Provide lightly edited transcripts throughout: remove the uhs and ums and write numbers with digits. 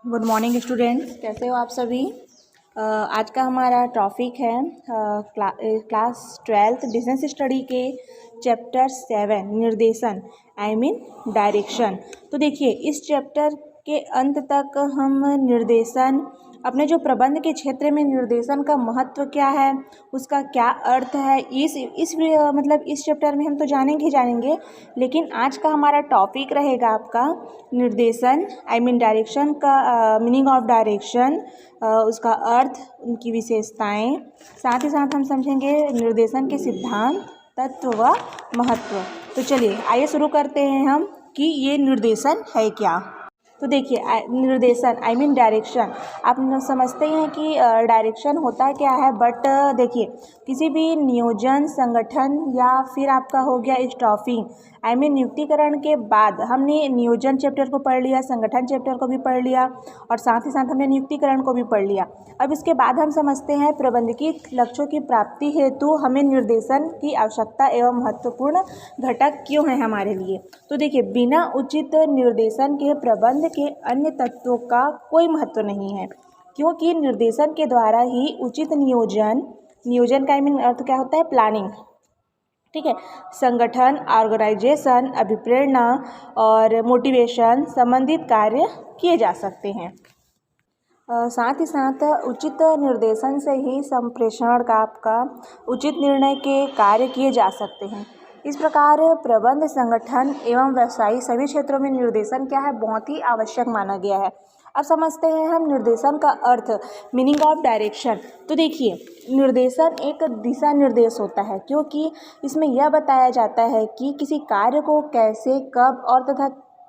Good morning students, कैसे हो आप सभी। आज का हमारा टॉपिक है क्लास 12th बिजनेस स्टडी के चैप्टर 7 निर्देशन डायरेक्शन। तो देखिए, इस चैप्टर के अंत तक हम निर्देशन, अपने जो प्रबंध के क्षेत्र में निर्देशन का महत्व क्या है, उसका क्या अर्थ है, इस चैप्टर में हम तो जानेंगे ही जानेंगे। लेकिन आज का हमारा टॉपिक रहेगा आपका निर्देशन डायरेक्शन का मीनिंग ऑफ डायरेक्शन, उसका अर्थ, उनकी विशेषताएं, साथ ही साथ हम समझेंगे निर्देशन के सिद्धांत, तत्व व महत्व। तो चलिए आइए शुरू करते हैं हम कि ये निर्देशन है क्या। तो देखिए, निर्देशन डायरेक्शन, आप समझते हैं कि डायरेक्शन होता क्या है। बट देखिए, किसी भी नियोजन, संगठन या फिर आपका हो गया स्टाफिंग नियुक्तिकरण के बाद, हमने नियोजन चैप्टर को पढ़ लिया, संगठन चैप्टर को भी पढ़ लिया और साथ ही साथ हमने नियुक्तिकरण को भी पढ़ लिया। अब इसके बाद हम समझते हैं प्रबंधकीय लक्ष्यों की प्राप्ति हेतु हमें निर्देशन की आवश्यकता एवं महत्वपूर्ण घटक क्यों है हमारे लिए। तो देखिए, बिना उचित निर्देशन के प्रबंध के अन्य तत्वों का कोई महत्व नहीं है, क्योंकि निर्देशन के द्वारा ही उचित नियोजन का अर्थ क्या होता है, प्लानिंग, ठीक है, संगठन, ऑर्गेनाइजेशन, अभिप्रेरणा और मोटिवेशन संबंधित कार्य किए जा सकते हैं। साथ ही साथ उचित निर्देशन से ही संप्रेषण का आपका उचित निर्णय के कार्य किए जा सकते हैं। इस प्रकार प्रबंध, संगठन एवं व्यवसायी सभी क्षेत्रों में निर्देशन क्या है, बहुत ही आवश्यक माना गया है। अब समझते हैं हम निर्देशन का अर्थ, मीनिंग ऑफ डायरेक्शन। तो देखिए, निर्देशन एक दिशा निर्देश होता है, क्योंकि इसमें यह बताया जाता है कि किसी कार्य को कैसे, कब और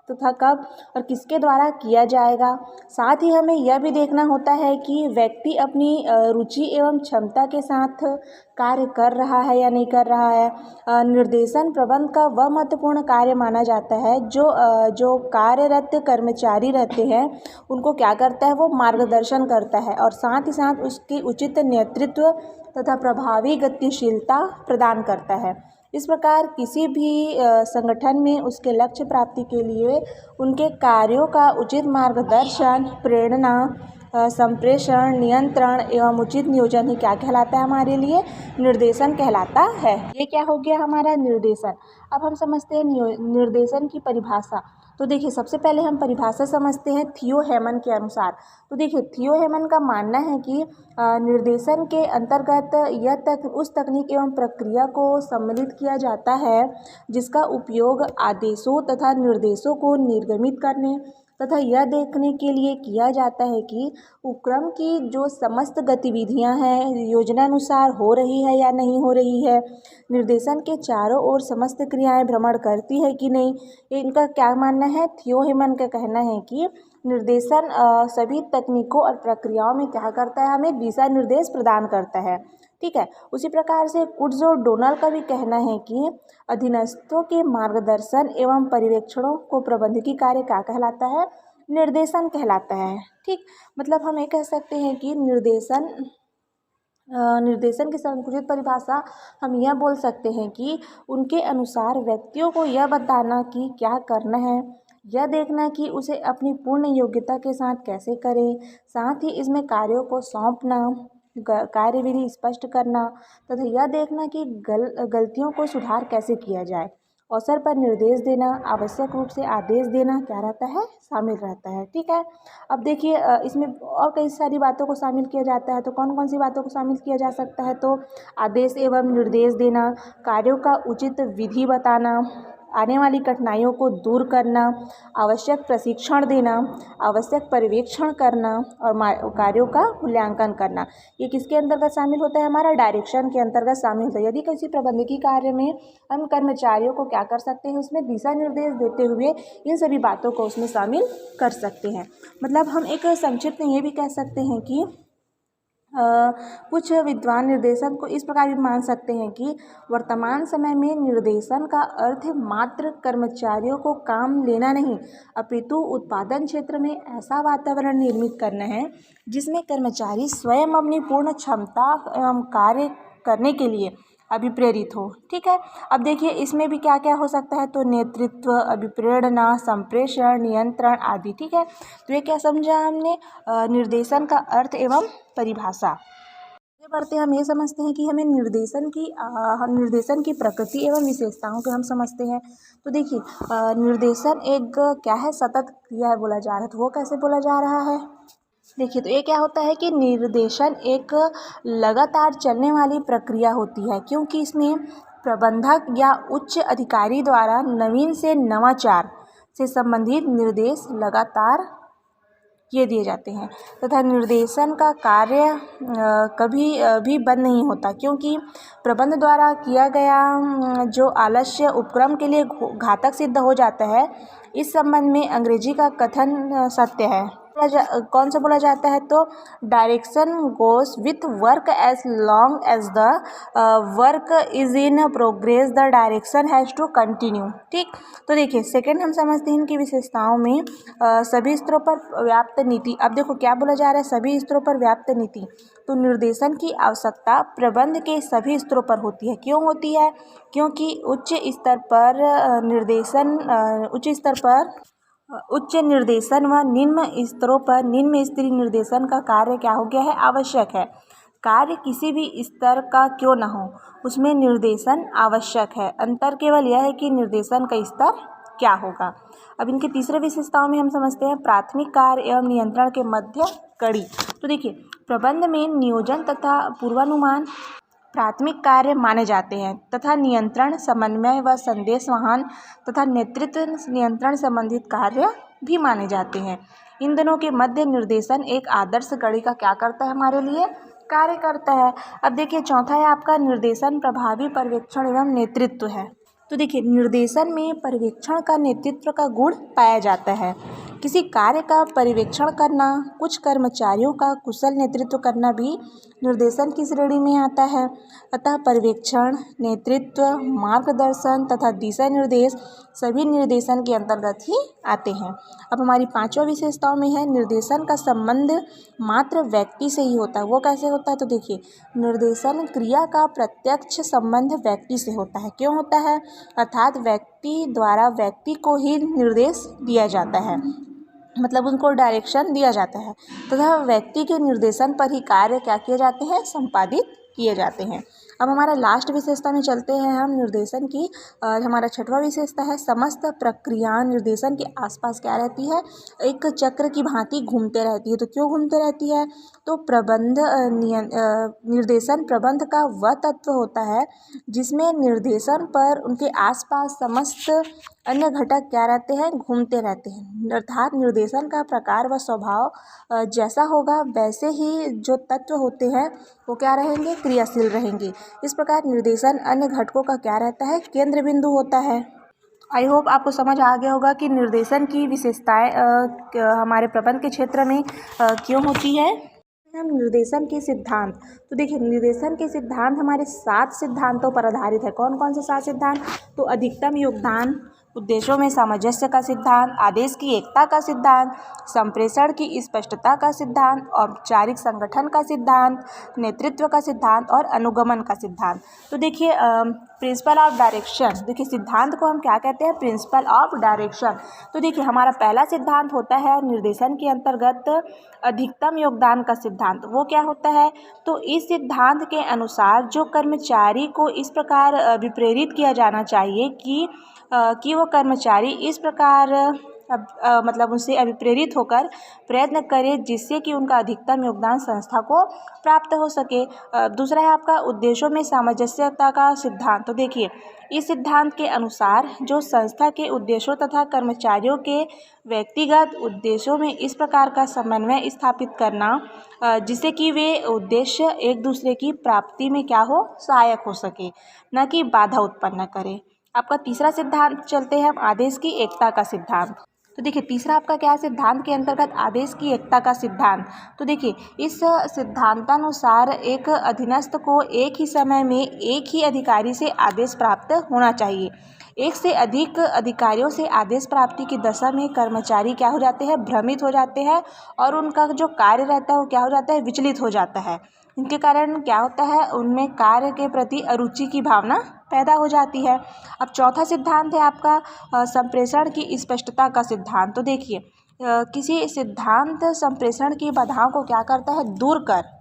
तथा कब और किसके द्वारा किया जाएगा। साथ ही हमें यह भी देखना होता है कि व्यक्ति अपनी रुचि एवं क्षमता के साथ कार्य कर रहा है या नहीं कर रहा है। निर्देशन प्रबंध का वह महत्वपूर्ण कार्य माना जाता है जो कार्यरत कर्मचारी रहते हैं उनको क्या करता है, वो मार्गदर्शन करता है और साथ ही साथ उसकी उचित नेतृत्व तथा प्रभावी गतिशीलता प्रदान करता है। इस प्रकार किसी भी संगठन में उसके लक्ष्य प्राप्ति के लिए उनके कार्यों का उचित मार्गदर्शन, प्रेरणा, संप्रेषण, नियंत्रण एवं उचित नियोजन ही क्या कहलाता है, हमारे लिए निर्देशन कहलाता है। ये क्या हो गया हमारा निर्देशन। अब हम समझते हैं निर्देशन की परिभाषा। तो देखिए, सबसे पहले हम परिभाषा समझते हैं थियो हेमन के अनुसार। तो देखिए, थियो हेमन का मानना है कि निर्देशन के अंतर्गत उस तकनीक एवं प्रक्रिया को सम्मिलित किया जाता है जिसका उपयोग आदेशों तथा निर्देशों को निर्गमित करने तथा यह देखने के लिए किया जाता है कि उपक्रम की जो समस्त गतिविधियां हैं योजनानुसार हो रही है या नहीं हो रही है, निर्देशन के चारों ओर समस्त क्रियाएं भ्रमण करती है कि नहीं। इनका क्या मानना है, थियो हेमन का कहना है कि निर्देशन सभी तकनीकों और प्रक्रियाओं में क्या करता है, हमें दिशा निर्देश प्रदान करता है, ठीक है। उसी प्रकार से कुड्स और डोनाल का भी कहना है कि अधीनस्थों के मार्गदर्शन एवं पर्यवेक्षणों को प्रबंधकीय कार्य क्या कहलाता है, निर्देशन कहलाता है, ठीक। मतलब हम ये कह सकते हैं कि निर्देशन की संकुचित परिभाषा हम यह बोल सकते हैं कि उनके अनुसार व्यक्तियों को यह बताना कि क्या करना है, यह देखना कि उसे अपनी पूर्ण योग्यता के साथ कैसे करें, साथ ही इसमें कार्यों को सौंपना, कार्यविधि स्पष्ट करना तथा यह देखना कि गलतियों को सुधार कैसे किया जाए, अवसर पर निर्देश देना, आवश्यक रूप से आदेश देना क्या रहता है, शामिल रहता है, ठीक है। अब देखिए, इसमें और कई सारी बातों को शामिल किया जाता है। तो कौन कौन सी बातों को शामिल किया जा सकता है, तो आदेश एवं निर्देश देना, कार्यों का उचित विधि बताना, आने वाली कठिनाइयों को दूर करना, आवश्यक प्रशिक्षण देना, आवश्यक पर्यवेक्षण करना और कार्यों का मूल्यांकन करना। ये किसके अंतर्गत शामिल होता है, हमारा डायरेक्शन के अंतर्गत शामिल होता है। यदि किसी प्रबंधकीय कार्य में हम कर्मचारियों को क्या कर सकते हैं, उसमें दिशा निर्देश देते हुए इन सभी बातों को उसमें शामिल कर सकते हैं। मतलब हम एक संक्षिप्त में ये भी कह सकते हैं कि कुछ विद्वान निर्देशन को इस प्रकार भी मान सकते हैं कि वर्तमान समय में निर्देशन का अर्थ मात्र कर्मचारियों को काम लेना नहीं, अपितु उत्पादन क्षेत्र में ऐसा वातावरण निर्मित करना है जिसमें कर्मचारी स्वयं अपनी पूर्ण क्षमता एवं कार्य करने के लिए अभिप्रेरित हो। ठीक है, अब देखिए इसमें भी क्या क्या हो सकता है, तो नेतृत्व, अभिप्रेरणा, संप्रेषण, नियंत्रण आदि। ठीक है, तो ये क्या समझा हमने, निर्देशन का अर्थ एवं परिभाषा। आगे बढ़ते हम ये समझते हैं कि हमें निर्देशन की प्रकृति एवं विशेषताओं को हम समझते हैं। तो देखिए निर्देशन एक क्या है, सतत क्रिया है बोला जा रहा है, तो वो कैसे बोला जा रहा है। देखिए तो ये क्या होता है कि निर्देशन एक लगातार चलने वाली प्रक्रिया होती है, क्योंकि इसमें प्रबंधक या उच्च अधिकारी द्वारा नवीन से नवाचार से संबंधित निर्देश लगातार ये दिए जाते हैं, तथा निर्देशन का कार्य कभी भी बंद नहीं होता, क्योंकि प्रबंध द्वारा किया गया जो आलस्य उपक्रम के लिए घातक सिद्ध हो जाता है। इस संबंध में अंग्रेजी का कथन सत्य है। कौन सा बोला जाता है, तो direction goes with work as long as the work is in progress the direction has to continue. ठीक, तो देखिए सेकंड हम समझते हैं इनकी विशेषताओं में सभी स्तरों पर व्याप्त नीति। अब देखो क्या बोला जा रहा है, सभी स्तरों पर व्याप्त नीति। तो निर्देशन की आवश्यकता प्रबंध के सभी स्तरों पर होती है। क्यों होती है, क्योंकि उच्च निर्देशन व निम्न स्तरों पर निम्न स्तरीय निर्देशन का कार्य क्या हो गया है, आवश्यक है। कार्य किसी भी स्तर का क्यों न हो, उसमें निर्देशन आवश्यक है। अंतर केवल यह है कि निर्देशन का स्तर क्या होगा। अब इनकी तीसरे विशेषताओं में हम समझते हैं प्राथमिक कार्य एवं नियंत्रण के मध्य कड़ी। तो देखिए प्रबंध में नियोजन तथा पूर्वानुमान प्राथमिक कार्य माने जाते हैं, तथा नियंत्रण, समन्वय व संदेश वहन तथा नेतृत्व नियंत्रण संबंधित कार्य भी माने जाते हैं। इन दोनों के मध्य निर्देशन एक आदर्श कड़ी का क्या करता है, हमारे लिए कार्य करता है। अब देखिए चौथा है आपका निर्देशन प्रभावी पर्यवेक्षण एवं नेतृत्व है। तो देखिए निर्देशन में पर्यवेक्षण का नेतृत्व का गुण पाया जाता है। किसी कार्य का पर्यवेक्षण करना, कुछ कर्मचारियों का कुशल नेतृत्व करना भी निर्देशन की श्रेणी में आता है। अतः पर्यवेक्षण, नेतृत्व, मार्गदर्शन तथा दिशा निर्देश सभी निर्देशन के अंतर्गत ही आते हैं। अब हमारी पांचवा विशेषताओं में है निर्देशन का संबंध मात्र व्यक्ति से ही होता है। वो कैसे होता है, तो देखिए निर्देशन क्रिया का प्रत्यक्ष संबंध व्यक्ति से होता है। क्यों होता है, अर्थात व्यक्ति द्वारा व्यक्ति को ही निर्देश दिया जाता है, मतलब उनको डायरेक्शन दिया जाता है, तथा व्यक्ति के निर्देशन पर ही कार्य क्या किए जाते हैं, संपादित किए जाते हैं। अब हमारा लास्ट विशेषता में चलते हैं हम निर्देशन की। हमारा छठवां विशेषता है समस्त प्रक्रिया निर्देशन के आसपास क्या रहती है, एक चक्र की भांति घूमते रहती है। तो क्यों घूमते रहती है, तो निर्देशन प्रबंध का वह तत्व होता है जिसमें निर्देशन पर उनके आसपास समस्त अन्य घटक क्या रहते हैं, घूमते रहते हैं। अर्थात निर्देशन का प्रकार व स्वभाव जैसा होगा वैसे ही जो तत्व होते हैं वो क्या रहेंगे, क्रियाशील रहेंगे। इस प्रकार निर्देशन अन्य घटकों का क्या रहता है, केंद्र बिंदु होता है। आई होप आपको समझ आ गया होगा कि निर्देशन की विशेषताएं हमारे प्रबंध के क्षेत्र में क्यों होती है। हम निर्देशन के सिद्धांत, तो देखिए निर्देशन के सिद्धांत हमारे 7 सिद्धांतों पर आधारित है। कौन कौन से 7 सिद्धांत, तो अधिकतम योगदान, उद्देश्यों में सामंजस्य का सिद्धांत, आदेश की एकता का सिद्धांत, संप्रेषण की स्पष्टता का सिद्धांत, औपचारिक संगठन का सिद्धांत, नेतृत्व का सिद्धांत और अनुगमन का सिद्धांत। तो देखिए प्रिंसिपल ऑफ डायरेक्शन, देखिए सिद्धांत को हम क्या कहते हैं, प्रिंसिपल ऑफ डायरेक्शन। तो देखिए हमारा पहला सिद्धांत होता है निर्देशन के अंतर्गत अधिकतम योगदान का सिद्धांत। वो क्या होता है, तो इस सिद्धांत के अनुसार जो कर्मचारी को इस प्रकार अभिप्रेरित किया जाना चाहिए कि वो कर्मचारी इस प्रकार मतलब उनसे अभिप्रेरित होकर प्रयत्न करे जिससे कि उनका अधिकतम योगदान संस्था को प्राप्त हो सके। दूसरा है आपका उद्देश्यों में सामंजस्यता का सिद्धांत। तो देखिए इस सिद्धांत के अनुसार जो संस्था के उद्देश्यों तथा कर्मचारियों के व्यक्तिगत उद्देश्यों में इस प्रकार का समन्वय स्थापित करना जिससे कि वे उद्देश्य एक दूसरे की प्राप्ति में क्या हो, सहायक हो सके, न कि बाधा उत्पन्न करे। आपका तीसरा सिद्धांत चलते हैं हम आदेश की एकता का सिद्धांत। तो देखिए तीसरा आपका क्या है, सिद्धांत के अंतर्गत आदेश की एकता का सिद्धांत। तो देखिए इस सिद्धांतानुसार एक अधीनस्थ को एक ही समय में एक ही अधिकारी से आदेश प्राप्त होना चाहिए। एक से अधिक अधिकारियों से आदेश प्राप्ति की दशा में कर्मचारी क्या हो जाते हैं, भ्रमित हो जाते हैं और उनका जो कार्य रहता है वो क्या हो जाता है, विचलित हो जाता है। इनके कारण क्या होता है, उनमें कार्य के प्रति अरुचि की भावना पैदा हो जाती है। अब चौथा सिद्धांत है आपका संप्रेषण की स्पष्टता का सिद्धांत। तो देखिए किसी सिद्धांत संप्रेषण की बाधाओं को क्या करता है, दूर कर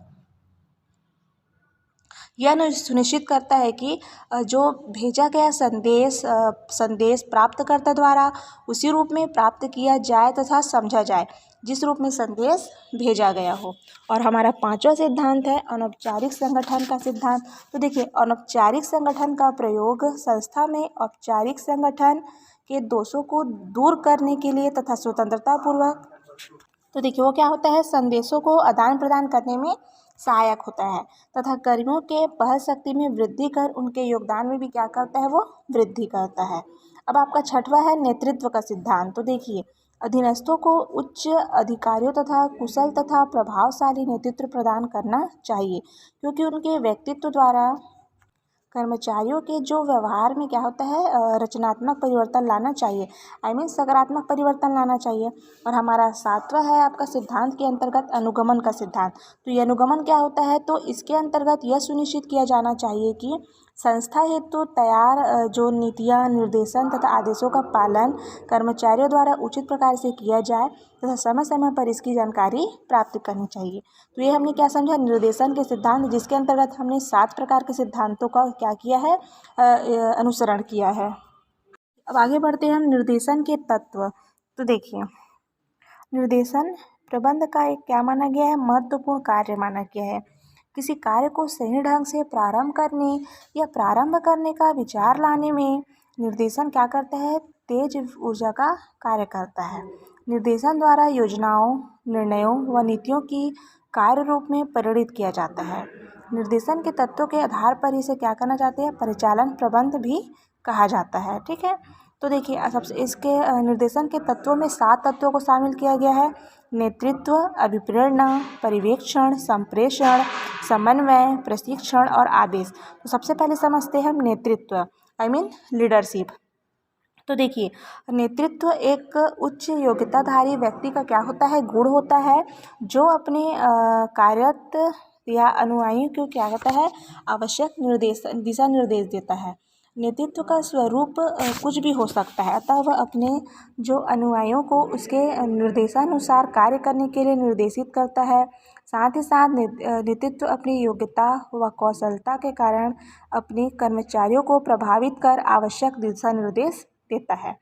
यह सुनिश्चित करता है कि जो भेजा गया संदेश प्राप्तकर्ता द्वारा उसी रूप में प्राप्त किया जाए तथा समझा जाए जिस रूप में संदेश भेजा गया हो। और हमारा पांचवा सिद्धांत है अनौपचारिक संगठन का सिद्धांत। तो देखिए अनौपचारिक संगठन का प्रयोग संस्था में औपचारिक संगठन के दोषों को दूर करने के लिए तथा स्वतंत्रता पूर्वक, तो देखिए वो क्या होता है, संदेशों को आदान प्रदान करने में सहायक होता है तथा कर्मियों के पहल शक्ति में वृद्धि कर उनके योगदान में भी क्या करता है, वो वृद्धि करता है। अब आपका छठवां है नेतृत्व का सिद्धांत। तो देखिए अधीनस्थों को उच्च अधिकारियों तथा कुशल तथा प्रभावशाली नेतृत्व प्रदान करना चाहिए, क्योंकि उनके व्यक्तित्व द्वारा कर्मचारियों के जो व्यवहार में क्या होता है, रचनात्मक परिवर्तन लाना चाहिए, सकारात्मक परिवर्तन लाना चाहिए। और हमारा सातवां है आपका सिद्धांत के अंतर्गत अनुगमन का सिद्धांत। तो ये अनुगमन क्या होता है, तो इसके अंतर्गत यह सुनिश्चित किया जाना चाहिए कि संस्था हेतु तैयार जो नीतियाँ, निर्देशन तथा आदेशों का पालन कर्मचारियों द्वारा उचित प्रकार से किया जाए तथा समय समय पर इसकी जानकारी प्राप्त करनी चाहिए। तो ये हमने क्या समझा, निर्देशन के सिद्धांत, जिसके अंतर्गत हमने 7 प्रकार के सिद्धांतों का क्या किया है, अनुसरण किया है। अब आगे बढ़ते हैं हम निर्देशन के तत्व। तो देखिए निर्देशन प्रबंध का एक क्या माना गया है, महत्वपूर्ण कार्य माना गया है। किसी कार्य को सही ढंग से प्रारंभ करने या प्रारंभ करने का विचार लाने में निर्देशन क्या करता है, तेज ऊर्जा का कार्य करता है। निर्देशन द्वारा योजनाओं, निर्णयों व नीतियों की कार्य रूप में परिणित किया जाता है। निर्देशन के तत्वों के आधार पर इसे क्या करना चाहते हैं, परिचालन प्रबंध भी कहा जाता है। ठीक है, तो देखिए सबसे इसके निर्देशन के तत्वों में 7 तत्वों को शामिल किया गया है। नेतृत्व, अभिप्रेरणा, पर्यवेक्षण, संप्रेषण, समन्वय, प्रशिक्षण और आदेश। तो सबसे पहले समझते हैं हम नेतृत्व, लीडरशिप। तो देखिए नेतृत्व एक उच्च योग्यताधारी व्यक्ति का क्या होता है, गुण होता है, जो अपने कार्यरत या अनुयायियों को क्या होता है, आवश्यक दिशा निर्देश देता है। नेतृत्व का स्वरूप कुछ भी हो सकता है, अतः वह अपने जो अनुयायियों को उसके निर्देशानुसार कार्य करने के लिए निर्देशित करता है। साथ ही साथ नेतृत्व अपनी योग्यता व कौशलता के कारण अपने कर्मचारियों को प्रभावित कर आवश्यक दिशा निर्देश देता है।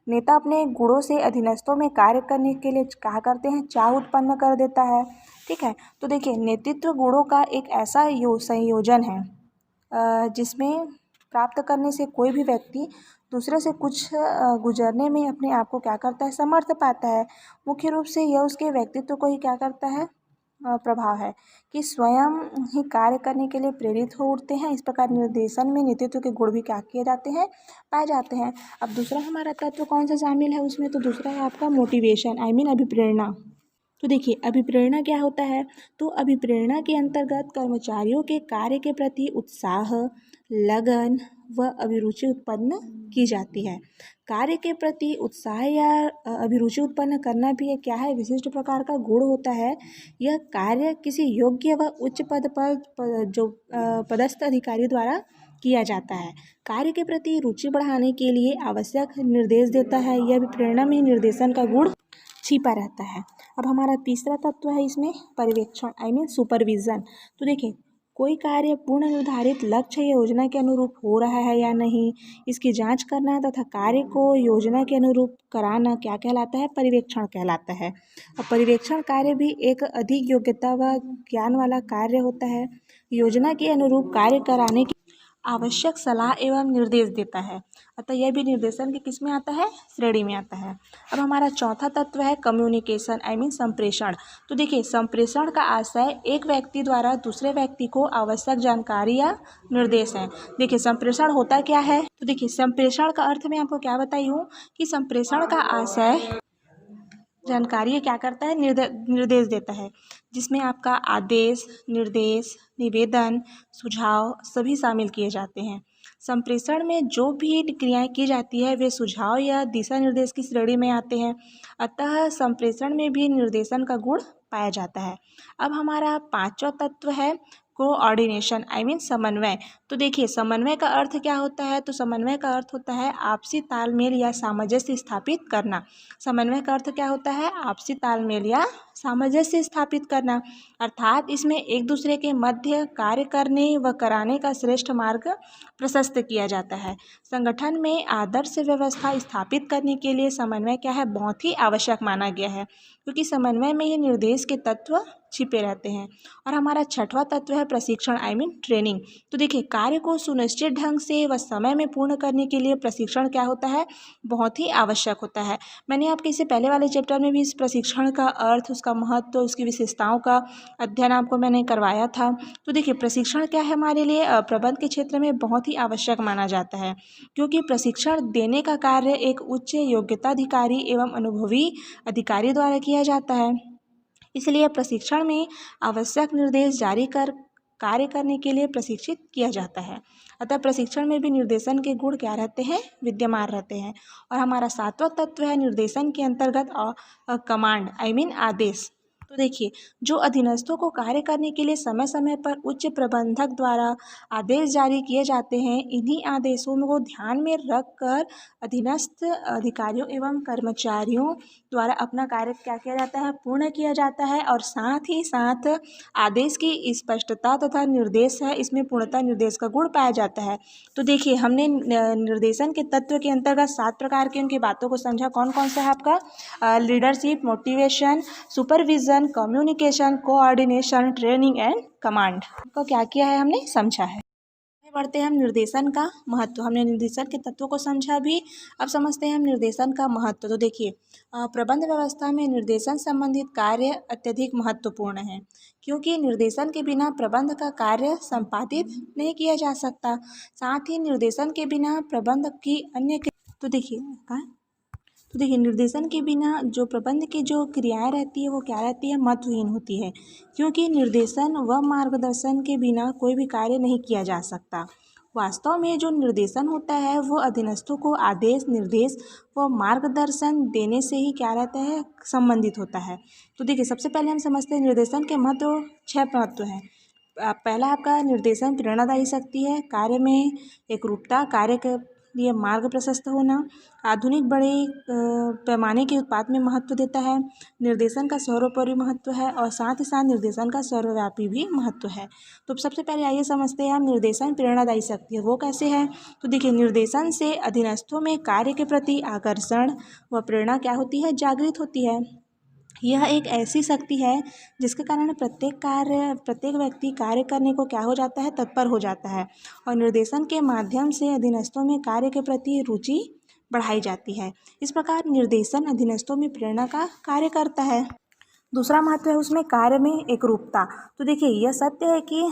नेता अपने गुणों से अधीनस्थों में कार्य करने के लिए क्या करते हैं, चाह उत्पन्न कर देता है। ठीक है, तो देखिए नेतृत्व गुणों का एक ऐसा संयोजन है जिसमें प्राप्त करने से कोई भी व्यक्ति दूसरे से कुछ गुजरने में अपने आप को क्या करता है, समर्थ पाता है। मुख्य रूप से यह उसके व्यक्तित्व को ही क्या करता है, प्रभाव है कि स्वयं ही कार्य करने के लिए प्रेरित हो उठते हैं। इस प्रकार निर्देशन में नेतृत्व के गुण भी क्या किए जाते हैं, पाए जाते हैं। अब दूसरा हमारा तत्व कौन सा शामिल है उसमें, तो दूसरा है आपका मोटिवेशन, अभिप्रेरणा। तो देखिए अभिप्रेरणा क्या होता है, तो अभिप्रेरणा के अंतर्गत कर्मचारियों के कार्य के प्रति उत्साह, लगन व अभिरुचि उत्पन्न की जाती है। कार्य के प्रति उत्साह या अभिरुचि उत्पन्न करना भी एक क्या है, विशिष्ट प्रकार का गुण होता है। यह कार्य किसी योग्य व उच्च पद पर जो पदस्थ अधिकारी द्वारा किया जाता है। कार्य के प्रति रुचि बढ़ाने के लिए आवश्यक निर्देश देता है। यह अभिप्रेरणा में निर्देशन का गुण छिपा रहता है। अब हमारा तीसरा तत्व है इसमें पर्यवेक्षण, सुपरविज़न। तो देखिए कोई कार्य पूर्ण निर्धारित लक्ष्य या योजना के अनुरूप हो रहा है या नहीं, इसकी जांच करना तथा कार्य को योजना के अनुरूप कराना क्या कहलाता है, पर्यवेक्षण कहलाता है। अब पर्यवेक्षण कार्य भी एक अधिक योग्यता व ज्ञान वाला कार्य होता है। योजना के अनुरूप कार्य कराने की आवश्यक सलाह एवं निर्देश देता है, अतः यह भी निर्देशन के किस में आता है, श्रेणी में आता है। अब हमारा चौथा तत्व है कम्युनिकेशन, संप्रेषण। तो देखिए संप्रेषण का आशय एक व्यक्ति द्वारा दूसरे व्यक्ति को आवश्यक जानकारी या निर्देश है। देखिए संप्रेषण होता क्या है, तो देखिए संप्रेषण का अर्थ मैं आपको क्या बताई हूँ कि संप्रेषण का आशय जानकारी क्या करता है, निर्देश देता है, जिसमें आपका आदेश, निर्देश, निवेदन, सुझाव सभी शामिल किए जाते हैं। संप्रेषण में जो भी क्रियाएं की जाती है वे सुझाव या दिशा निर्देश की श्रेणी में आते हैं। अतः संप्रेषण में भी निर्देशन का गुण पाया जाता है। अब हमारा पांचवा तत्व है कोऑर्डिनेशन आई मीन समन्वय। तो देखिए समन्वय का अर्थ क्या होता है, तो समन्वय का अर्थ होता है आपसी तालमेल या सामंजस्य स्थापित करना। समन्वय का अर्थ क्या होता है, आपसी तालमेल या सामंजस्य स्थापित करना, अर्थात इसमें एक दूसरे के मध्य कार्य करने व कराने का श्रेष्ठ मार्ग प्रशस्त किया जाता है। संगठन में आदर्श व्यवस्था स्थापित करने के लिए समन्वय क्या है, बहुत ही आवश्यक माना गया है, क्योंकि समन्वय में ही निर्देश के तत्व छिपे रहते हैं। और हमारा छठवां तत्व है प्रशिक्षण आई मीन ट्रेनिंग। तो देखिए कार्य को सुनिश्चित ढंग से व समय में पूर्ण करने के लिए प्रशिक्षण क्या होता है, बहुत ही आवश्यक होता है। मैंने आपके इससे पहले वाले चैप्टर में भी इस प्रशिक्षण का अर्थ, उसका महत्व, उसकी विशेषताओं का अध्ययन आपको मैंने करवाया था। तो देखिए प्रशिक्षण क्या है हमारे लिए प्रबंध के क्षेत्र में बहुत ही आवश्यक माना जाता है, क्योंकि प्रशिक्षण देने का कार्य एक उच्च योग्यताधिकारी एवं अनुभवी अधिकारी द्वारा किया जाता है। इसलिए प्रशिक्षण में आवश्यक निर्देश जारी कर कार्य करने के लिए प्रशिक्षित किया जाता है। अतः प्रशिक्षण में भी निर्देशन के गुण क्या रहते हैं, विद्यमान रहते हैं। और हमारा सातवां तत्व है निर्देशन के अंतर्गत कमांड आई मीन आदेश। तो देखिए जो अधीनस्थों को कार्य करने के लिए समय समय पर उच्च प्रबंधक द्वारा आदेश जारी किए जाते हैं, इन्हीं आदेशों को ध्यान में रखकर अधीनस्थ अधिकारियों एवं कर्मचारियों द्वारा अपना कार्य क्या किया जाता है, पूर्ण किया जाता है। और साथ ही साथ आदेश की स्पष्टता तथा निर्देश है, इसमें पूर्णता निर्देश का गुण पाया जाता है। तो देखिए हमने निर्देशन के तत्व के अंतर्गत 7 प्रकार की उनकी बातों को समझा। कौन कौन सा है आपका, leadership, motivation, supervision, communication, coordination, training and command को क्या किया है, हमने समझा है। बढ़ते हैं हम निर्देशन का महत्व। हमने निर्देशन के तत्वों को समझा भी, अब समझते हैं हम निर्देशन का महत्व। तो देखिए प्रबंध व्यवस्था में निर्देशन संबंधित कार्य अत्यधिक महत्वपूर्ण है, क्योंकि निर्देशन के बिना प्रबंध का कार्य संपादित नहीं किया जा सकता। साथ ही निर्देशन के बिना प्रबंध की अन्य तो देखिए निर्देशन के बिना जो प्रबंध की जो क्रियाएं रहती है वो क्या रहती है, महत्वहीन होती है, क्योंकि निर्देशन व मार्गदर्शन के बिना कोई भी कार्य नहीं किया जा सकता। वास्तव में जो निर्देशन होता है वो अधीनस्थों को आदेश, निर्देश व मार्गदर्शन देने से ही क्या रहता है, संबंधित होता है। तो देखिए सबसे पहले हम समझते हैं निर्देशन के महत्व। 6 महत्व हैं। पहला आपका निर्देशन प्रेरणादायी शक्ति है, कार्य में एकरूपता, कार्य के लिए मार्ग प्रशस्त होना, आधुनिक बड़े पैमाने के उत्पाद में महत्व देता है, निर्देशन का सर्वोपरि महत्व है और साथ ही साथ निर्देशन का सर्वव्यापी भी महत्व है। तो सबसे पहले आइए समझते हैं हम निर्देशन प्रेरणादायी शक्ति है वो कैसे है। तो देखिए निर्देशन से अधीनस्थों में कार्य के प्रति आकर्षण व प्रेरणा क्या होती है, जागृत होती है। यह एक ऐसी शक्ति है जिसके कारण प्रत्येक व्यक्ति कार्य करने को क्या हो जाता है, तत्पर हो जाता है। और निर्देशन के माध्यम से अधीनस्थों में कार्य के प्रति रुचि बढ़ाई जाती है। इस प्रकार निर्देशन अधीनस्थों में प्रेरणा का कार्य करता है। दूसरा महत्व है उसमें कार्य में एकरूपता। तो देखिए यह सत्य है कि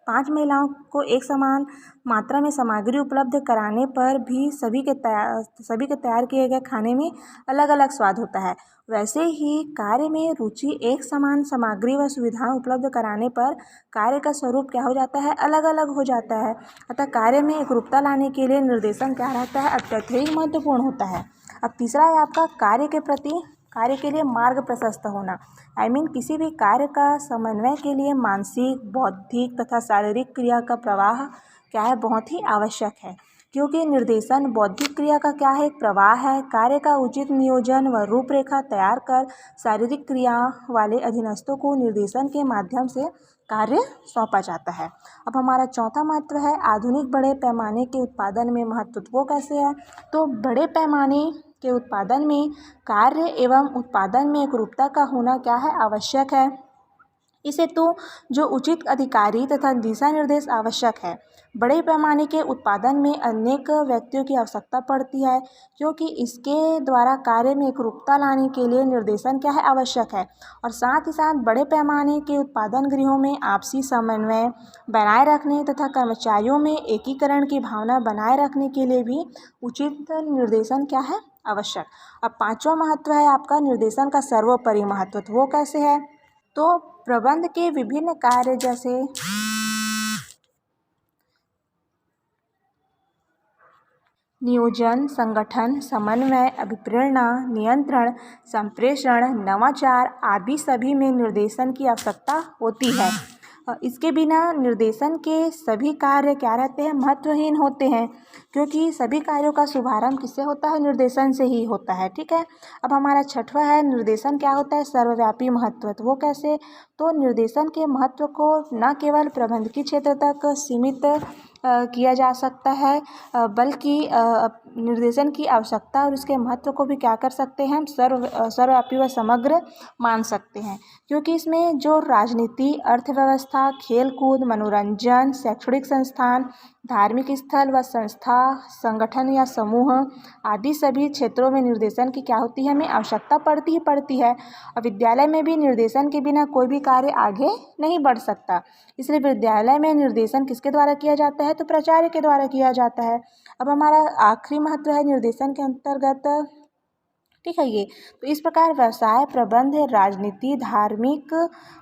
5 महिलाओं को एक समान मात्रा में सामग्री उपलब्ध कराने पर भी सभी के तैयार किए गए खाने में अलग अलग स्वाद होता है। वैसे ही कार्य में रुचि एक समान सामग्री व सुविधाएं उपलब्ध कराने पर कार्य का स्वरूप क्या हो जाता है, अलग अलग हो जाता है। अतः कार्य में एकरूपता लाने के लिए निर्देशन क्या रहता है, अत्यधिक महत्वपूर्ण होता है। अब तीसरा है आपका कार्य के लिए मार्ग प्रशस्त होना। आई मीन किसी भी कार्य का समन्वय के लिए मानसिक, बौद्धिक तथा शारीरिक क्रिया का प्रवाह क्या है, बहुत ही आवश्यक है, क्योंकि निर्देशन बौद्धिक क्रिया का क्या है, एक प्रवाह है। कार्य का उचित नियोजन व रूपरेखा तैयार कर शारीरिक क्रिया वाले अधीनस्थों को निर्देशन के माध्यम से कार्य सौंपा जाता है। अब हमारा चौथा महत्व है आधुनिक बड़े पैमाने के उत्पादन में महत्व। वो कैसे है, तो बड़े पैमाने के उत्पादन में कार्य एवं उत्पादन में एकरूपता का होना क्या है, आवश्यक है। इसे तो जो उचित अधिकारी तथा दिशा निर्देश आवश्यक है। बड़े पैमाने के उत्पादन में अनेक व्यक्तियों की आवश्यकता पड़ती है, क्योंकि इसके द्वारा कार्य में एकरूपता लाने के लिए निर्देशन क्या है, आवश्यक है। और साथ ही साथ बड़े पैमाने के उत्पादन गृहों में आपसी समन्वय बनाए रखने तथा कर्मचारियों में एकीकरण की भावना बनाए रखने के लिए भी उचित निर्देशन क्या है, आवश्यक। अब 5वां महत्व है आपका निर्देशन का सर्वोपरि महत्व। तो वो कैसे है, तो प्रबंध के विभिन्न कार्य जैसे नियोजन, संगठन, समन्वय, अभिप्रेरणा, नियंत्रण, संप्रेषण, नवाचार आदि सभी में निर्देशन की आवश्यकता होती है। इसके बिना निर्देशन के सभी कार्य क्या रहते हैं, महत्वहीन होते हैं, क्योंकि सभी कार्यों का शुभारंभ किससे होता है, निर्देशन से ही होता है। ठीक है। अब हमारा छठवां है निर्देशन क्या होता है, सर्वव्यापी महत्व। तो वो कैसे, तो निर्देशन के महत्व को न केवल प्रबंधकीय क्षेत्र तक सीमित किया जा सकता है, बल्कि निर्देशन की आवश्यकता और उसके महत्व को भी क्या कर सकते हैं, हम सर्वव्यापी व समग्र मान सकते हैं। क्योंकि इसमें जो राजनीति, अर्थव्यवस्था, खेलकूद, मनोरंजन, शैक्षणिक संस्थान, धार्मिक स्थल व संस्था, संगठन या समूह आदि सभी क्षेत्रों में निर्देशन की क्या होती है, हमें आवश्यकता पड़ती है। और विद्यालय में भी निर्देशन के बिना कोई भी कार्य आगे नहीं बढ़ सकता। इसलिए विद्यालय में निर्देशन किसके द्वारा किया जाता है, तो प्राचार्य के द्वारा किया जाता है। अब हमारा आखिरी महत्व है निर्देशन के अंतर्गत, ठीक है। ये तो इस प्रकार व्यवसाय, प्रबंध, राजनीति, धार्मिक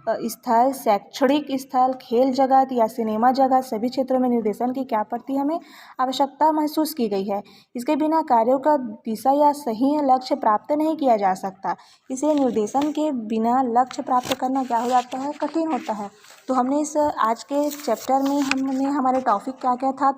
स्थल, शैक्षणिक स्थल, खेल जगत या सिनेमा जगत सभी क्षेत्रों में निर्देशन की क्या पड़ती है, हमें आवश्यकता महसूस की गई है। इसके बिना कार्यों का दिशा या सही लक्ष्य प्राप्त नहीं किया जा सकता। इसे निर्देशन के बिना लक्ष्य प्राप्त करना क्या हो जाता है, कठिन होता है। तो हमने इस आज के चैप्टर में हमने हमारे टॉपिक क्या क्या था,